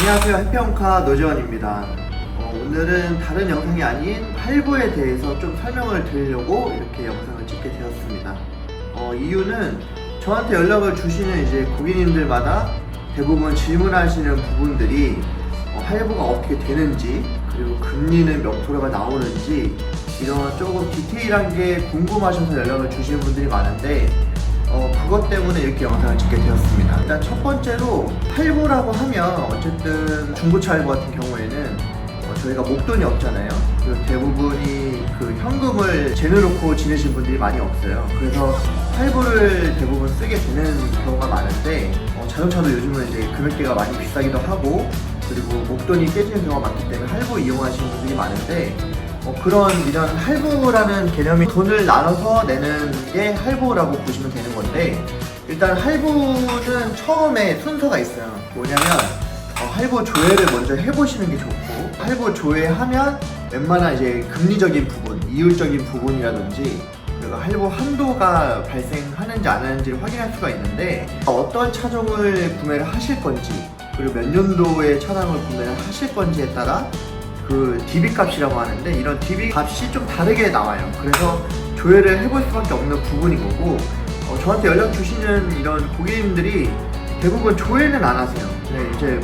안녕하세요. 해피홈카 노지원입니다. 오늘은 다른 영상이 아닌 할부에 대해서 좀 설명을 드리려고 이렇게 영상을 찍게 되었습니다. 이유는 저한테 연락을 주시는 이제 고객님들마다 대부분 질문하시는 부분들이 할부가 어떻게 되는지, 그리고 금리는 몇 프로가 나오는지, 이런 조금 디테일한 게 궁금하셔서 연락을 주시는 분들이 많은데 그것 때문에 이렇게 영상을 찍게 되었습니다. 일단 첫 번째로 할부라고 하면 어쨌든 중고차 할부 같은 경우에는 저희가 목돈이 없잖아요. 그리고 대부분이 그 현금을 제내놓고 지내신 분들이 많이 없어요. 그래서 할부를 대부분 쓰게 되는 경우가 많은데 자동차도 요즘은 이제 금액대가 많이 비싸기도 하고, 그리고 목돈이 깨지는 경우가 많기 때문에 할부 이용하시는 분들이 많은데 이런 할부라는 개념이 돈을 나눠서 내는 게 할부라고 보시면 되는 건데, 일단 할부는 처음에 순서가 있어요. 뭐냐면 할부 조회를 먼저 해보시는 게 좋고, 할부 조회하면 웬만한 이제 금리적인 부분, 이율적인 부분이라든지, 그리고 할부 한도가 발생하는지 안 하는지를 확인할 수가 있는데, 어떤 차종을 구매를 하실 건지, 그리고 몇 년도의 차량을 구매를 하실 건지에 따라 그 DB 값이라고 하는데, 이런 DB 값이 좀 다르게 나와요. 그래서 조회를 해볼 수밖에 없는 부분인 거고, 저한테 연락 주시는 이런 고객님들이 대부분 조회는 안 하세요. 네, 이제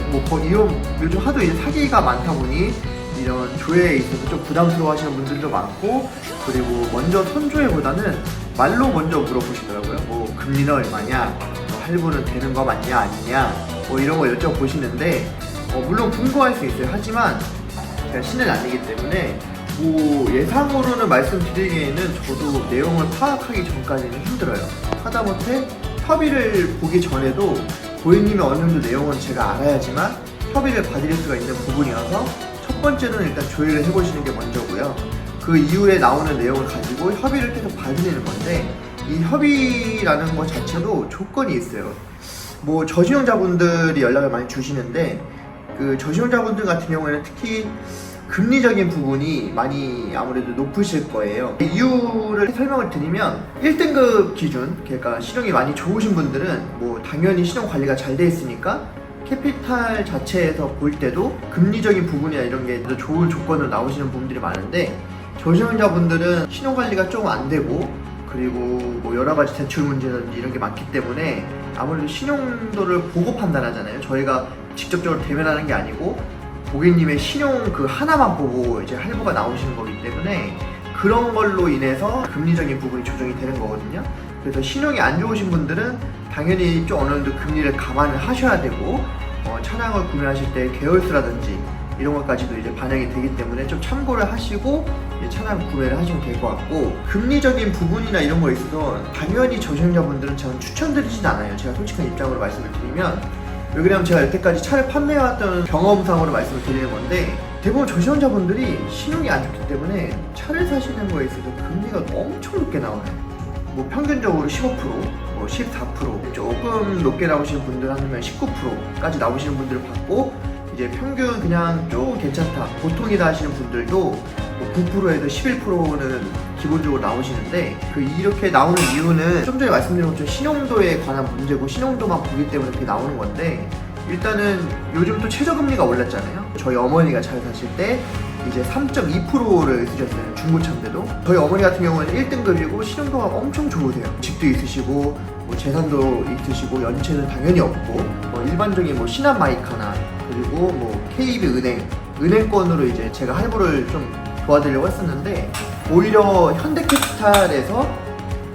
요즘 하도 이제 사기가 많다 보니 이런 조회에 있어서 좀 부담스러워 하시는 분들도 많고, 그리고 먼저 선조회보다는 말로 먼저 물어보시더라고요. 뭐 금리는 얼마냐, 할부는 되는 거 맞냐 아니냐, 이런 거 여쭤보시는데 물론 궁금할 수 있어요. 하지만 제가 신을 안 내기 때문에 예상으로는 말씀드리기에는 저도 내용을 파악하기 전까지는 힘들어요. 하다못해 협의를 보기 전에도 고객님의 어느 정도 내용은 제가 알아야지만 협의를 받을 수가 있는 부분이어서, 첫 번째는 일단 조회를 해보시는 게 먼저고요. 그 이후에 나오는 내용을 가지고 협의를 계속 받으시는 건데, 이 협의라는 것 자체도 조건이 있어요. 저신용자분들이 연락을 많이 주시는데, 그 저신용자분들 같은 경우에는 특히 금리적인 부분이 많이 아무래도 높으실 거예요. 이유를 설명을 드리면, 1등급 기준, 그러니까 신용이 많이 좋으신 분들은 당연히 신용 관리가 잘 돼 있으니까 캐피탈 자체에서 볼 때도 금리적인 부분이나 이런 게 더 좋은 조건으로 나오시는 분들이 많은데, 저신용자분들은 신용 관리가 좀 안 되고, 그리고 여러 가지 대출 문제라든지 이런 게 많기 때문에 아무래도 신용도를 보고 판단하잖아요. 저희가 직접적으로 대면하는 게 아니고 고객님의 신용 그 하나만 보고 이제 할부가 나오시는 거기 때문에, 그런 걸로 인해서 금리적인 부분이 조정이 되는 거거든요. 그래서 신용이 안 좋으신 분들은 당연히 좀 어느 정도 금리를 감안을 하셔야 되고, 차량을 구매하실 때 계열수라든지 이런 것까지도 이제 반영이 되기 때문에 좀 참고를 하시고 차량 구매를 하시면 될 것 같고, 금리적인 부분이나 이런 거에 있어서 당연히 저신용자분들은 저는 추천드리진 않아요. 제가 솔직한 입장으로 말씀을 드리면, 왜 그러냐면 제가 여태까지 차를 판매해왔던 경험상으로 말씀을 드리는 건데, 대부분 저신용자분들이 신용이 안 좋기 때문에 차를 사시는 거에 있어서 금리가 엄청 높게 나와요. 평균적으로 15%, 14%, 조금 높게 나오시는 분들 하면 19%까지 나오시는 분들을 봤고, 이제 평균 그냥 조금 괜찮다, 보통이다 하시는 분들도 9%에서 11%는 기본적으로 나오시는데, 이렇게 나오는 이유는 좀 전에 말씀드린 것처럼 신용도에 관한 문제고, 신용도만 보기 때문에 그렇게 나오는 건데, 일단은 요즘 또 최저금리가 올랐잖아요. 저희 어머니가 차를 사실 때 이제 3.2%를 쓰셨어요. 중고차인데도. 저희 어머니 같은 경우는 1등급이고 신용도가 엄청 좋으세요. 집도 있으시고 재산도 있으시고 연체는 당연히 없고, 일반적인 신한마이카나 그리고 KB은행권으로 이제 제가 할부를 좀 도와드리려고 했었는데, 오히려 현대캐피탈에서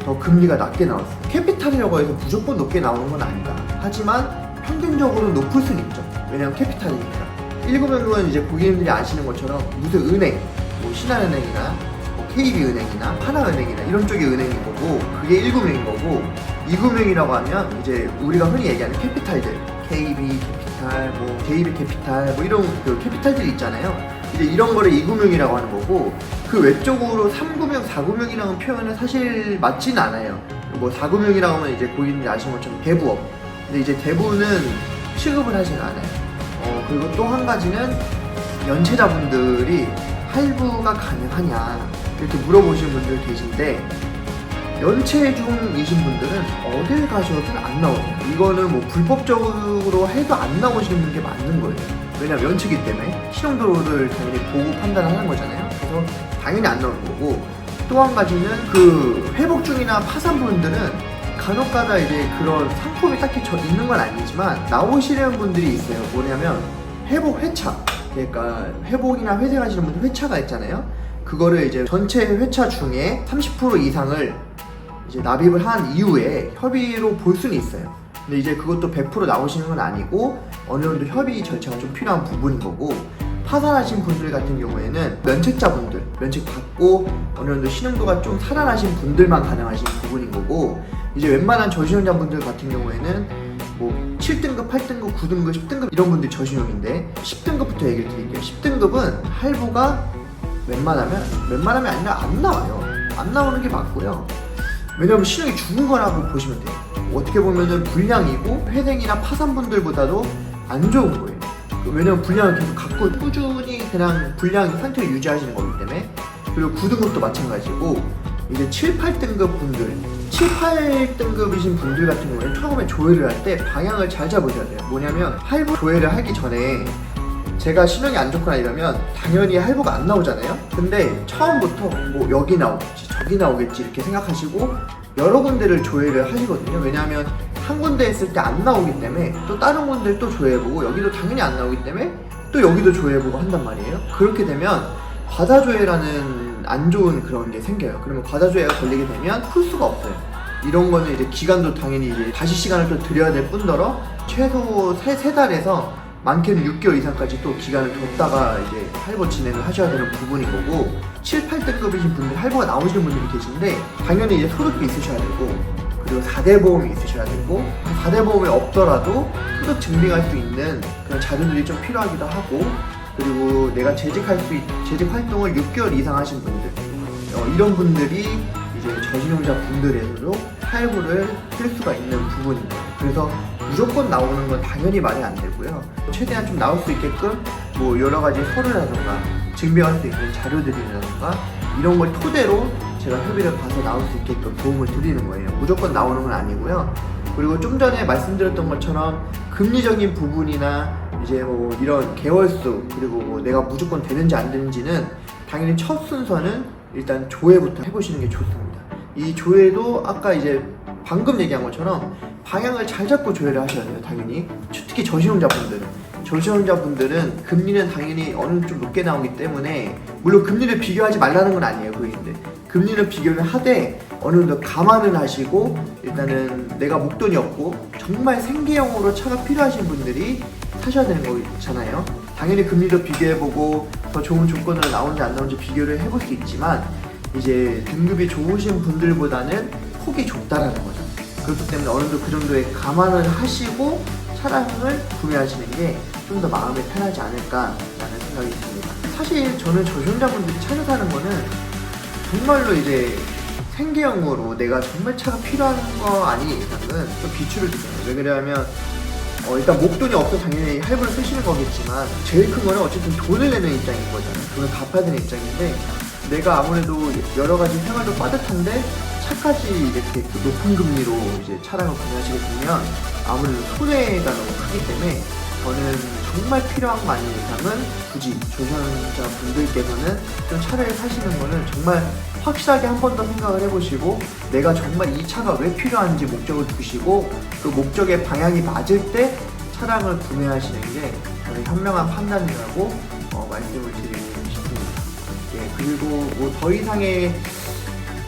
더 금리가 낮게 나왔어요. 캐피탈이라고 해서 무조건 높게 나오는 건 아니다. 하지만 평균적으로 높을 수는 있죠. 왜냐면 캐피탈이니까. 1금융은 이제 고객님들이 아시는 것처럼 무슨 은행, 신한은행이나 KB은행이나 하나은행이나 이런 쪽의 은행인 거고, 그게 1금융인 거고, 2금융이라고 하면 이제 우리가 흔히 얘기하는 캐피탈들, KB 캐피탈, JB 캐피탈, 이런 그 캐피탈들이 있잖아요. 이제 이런 거를 2금융이라고 하는 거고, 그 외적으로 3금융, 4금융이라는 표현은 사실 맞진 않아요. 4금융이라고 하면 이제 고객님들이 아시는 것처럼 대부업. 근데 이제 대부는 취급을 하진 않아요. 그리고 또 한 가지는 연체자분들이 할부가 가능하냐 이렇게 물어보시는 분들 계신데, 연체 중이신 분들은 어딜 가셔도 안 나오세요. 이거는 뭐 불법적으로 해도 안 나오시는 게 맞는 거예요. 왜냐면 연체기 때문에 신용도를 당연히 보고 판단하는 거잖아요. 그래서 당연히 안 나오는 거고, 또 한 가지는 그 회복 중이나 파산분들은 간혹가다 이제 그런 상품이 딱히 있는 건 아니지만 나오시는 분들이 있어요. 뭐냐면 회복 회차, 그러니까 회복이나 회생하시는 분들 회차가 있잖아요. 그거를 이제 전체 회차 중에 30% 이상을 이제 납입을 한 이후에 협의로 볼 수는 있어요. 근데 이제 그것도 100% 나오시는 건 아니고 어느 정도 협의 절차가 좀 필요한 부분인 거고, 파산하신 분들 같은 경우에는 면책자분들, 면책 받고 어느 정도 신용도가 좀 살아나신 분들만 가능하신 부분인 거고, 이제 웬만한 저신용자분들 같은 경우에는 뭐 7등급, 8등급, 9등급, 10등급 이런 분들이 저신용인데 10등급부터 얘기를 드릴게요. 10등급은 할부가 웬만하면 아니라 안 나와요. 안 나오는 게 맞고요. 왜냐면 신용이 죽은 거라고 보시면 돼요. 어떻게 보면은 불량이고 회생이나 파산분들보다도 안 좋은 거예요. 왜냐면 불량을 계속 갖고 꾸준히 그냥 불량 상태를 유지하시는 거기 때문에. 그리고 9등급도 마찬가지고, 이제 7, 8등급 분들, 7, 8등급이신 분들 같은 경우에는 처음에 조회를 할 때 방향을 잘 잡으셔야 돼요. 뭐냐면 할부 조회를 하기 전에 제가 신용이 안 좋거나 이러면 당연히 할부가 안 나오잖아요. 근데 처음부터 뭐 여기 나오겠지 저기 나오겠지 이렇게 생각하시고 여러 군데를 조회를 하시거든요. 왜냐하면 한 군데 했을 때 안 나오기 때문에 또 다른 군데를 또 조회해보고, 여기도 당연히 안 나오기 때문에 또 여기도 조회해보고 한단 말이에요. 그렇게 되면 과다조회라는 안 좋은 그런 게 생겨요. 그러면 과다조회가 걸리게 되면 풀 수가 없어요. 이런 거는 이제 기간도 당연히 이제 다시 시간을 또 들여야 될 뿐더러 최소 3달에서 많게는 6개월 이상까지 또 기간을 뒀다가 이제 할부 진행을 하셔야 되는 부분인 거고, 7, 8등급이신 분들, 할부가 나오시는 분들이 계신데 당연히 이제 소득이 있으셔야 되고, 그리고 4대 보험이 있으셔야 되고, 4대 보험이 없더라도 소득 증빙할 수 있는 그런 자료들이 좀 필요하기도 하고, 그리고 내가 재직 활동을 6개월 이상 하신 분들, 이런 분들이 이제 저신용자 분들에서도 할부를 쓸 수가 있는 부분입니다. 그래서 무조건 나오는 건 당연히 말이 안 되고요. 최대한 좀 나올 수 있게끔 뭐 여러 가지 서류라던가 증명할 수 있는 자료들이라던가 이런 걸 토대로 제가 협의를 봐서 나올 수 있게끔 도움을 드리는 거예요. 무조건 나오는 건 아니고요. 그리고 좀 전에 말씀드렸던 것처럼 금리적인 부분이나 이제 뭐 이런 개월수, 그리고 뭐 내가 무조건 되는지 안 되는지는 당연히 첫 순서는 일단 조회부터 해보시는 게 좋습니다. 이 조회도 아까 이제 방금 얘기한 것처럼 방향을 잘 잡고 조회를 하셔야 돼요. 당연히 특히 저신용자분들은 금리는 당연히 어느 좀 높게 나오기 때문에, 물론 금리를 비교하지 말라는 건 아니에요. 그인데 금리를 비교를 하되 어느 정도 감안을 하시고, 일단은 내가 목돈이 없고 정말 생계형으로 차가 필요하신 분들이 사셔야 되는 거잖아요. 당연히 금리도 비교해보고 더 좋은 조건으로 나오는지 안 나오는지 비교를 해볼 수 있지만, 이제 등급이 좋으신 분들보다는 폭이 좁다라는 거죠. 그렇기 때문에 어느 정도 그 정도의 감안을 하시고 차량을 구매하시는 게 좀 더 마음이 편하지 않을까라는 생각이 듭니다. 사실 저는 저신용자분들이 차를 사는 거는 정말로 이제 생계형으로 내가 정말 차가 필요한 거 아닌 이상은 좀 비추를 두잖아요. 왜 그러냐면 일단 목돈이 없어 당연히 할부를 쓰시는 거겠지만, 제일 큰 거는 어쨌든 돈을 내는 입장인 거잖아요. 돈을 갚아야 되는 입장인데, 내가 아무래도 여러 가지 생활도 빠듯한데 차까지 이렇게 높은 금리로 이제 차량을 구매하시게 되면 아무래도 손해가 너무 크기 때문에, 저는 정말 필요한 거 아닌 이상은 굳이 저신용자 분들께서는 좀 차를 사시는 거는 정말 확실하게 한 번 더 생각을 해보시고, 내가 정말 이 차가 왜 필요한지 목적을 두시고 그 목적의 방향이 맞을 때 차량을 구매하시는 게 저는 현명한 판단이라고 말씀을 드리고 싶습니다. 예, 그리고 뭐 더 이상의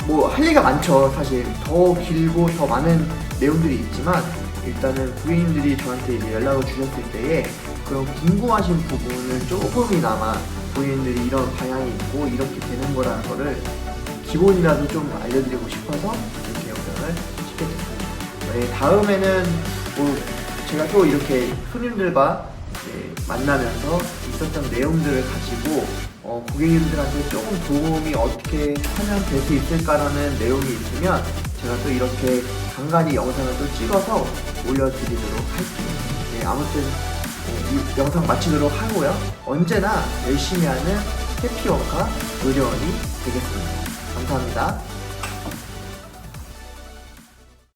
뭐 할 얘기가 많죠. 사실 더 길고 더 많은 내용들이 있지만, 일단은 고객님들이 저한테 이제 연락을 주셨을 때에 그런 궁금하신 부분을 조금이나마 고객님들이 이런 방향이 있고 이렇게 되는 거라는 거를 기본이라도 좀 알려드리고 싶어서 이렇게 영상을 찍게 됐습니다. 네, 다음에는 뭐 제가 또 이렇게 손님들과 만나면서 있었던 내용들을 가지고 고객님들한테 조금 도움이 어떻게 하면 될 수 있을까라는 내용이 있으면 제가 또 이렇게 간간히 영상을 또 찍어서 올려드리도록 할게요. 네, 아무튼 이 영상 마치도록 하고요. 언제나 열심히 하는 해피워커 의료원이 되겠습니다. 감사합니다.